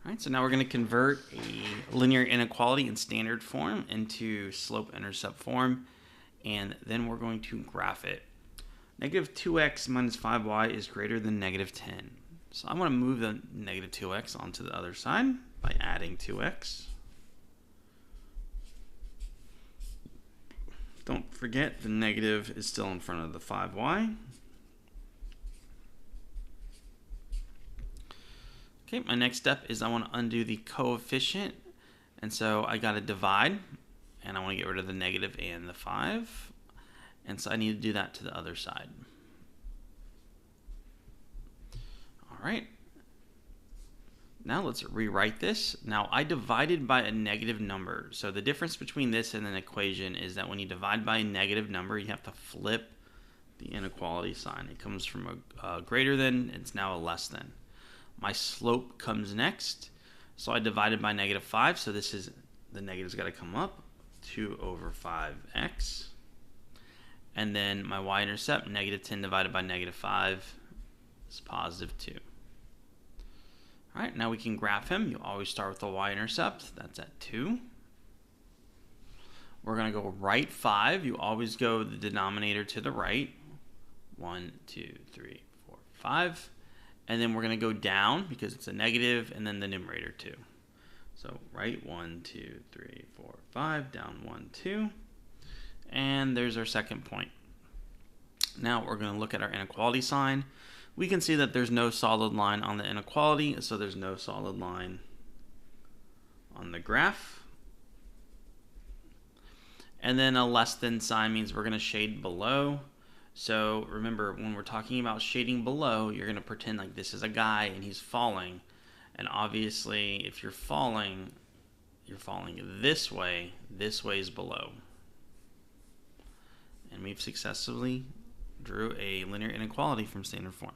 All right, so now we're going to convert a linear inequality in standard form into slope-intercept form, and then we're going to graph it. Negative 2x minus 5y is greater than negative 10. So I want to move the negative 2x onto the other side by adding 2x. Don't forget the negative is still in front of the 5y. Okay, my next step is I want to undo the coefficient, and so I got to divide, and I want to get rid of the negative and the 5, and so I need to do that to the other side. All right, now let's rewrite this. Now I divided by a negative number, so the difference between this and an equation is that when you divide by a negative number, you have to flip the inequality sign. It comes from a greater than, it's now a less than. My slope comes next, so I divided by negative 5, so this is, the negative's got to come up, 2 over 5x. And then my y-intercept, negative 10 divided by negative 5 is positive 2. All right, now we can graph him. You always start with the y-intercept, that's at 2. We're going to go right 5. You always go the denominator to the right. 1, 2, 3, 4, 5. And then we're going to go down because it's a negative, and then the numerator 2. So right 1, 2, 3, 4, 5, down 1, 2. And there's our second point. Now we're going to look at our inequality sign. We can see that there's no solid line on the inequality, so there's no solid line on the graph. And then a less than sign means we're going to shade below. So remember, when we're talking about shading below, you're going to pretend like this is a guy and he's falling. And obviously, if you're falling this way is below. And we've successfully drew a linear inequality from standard form.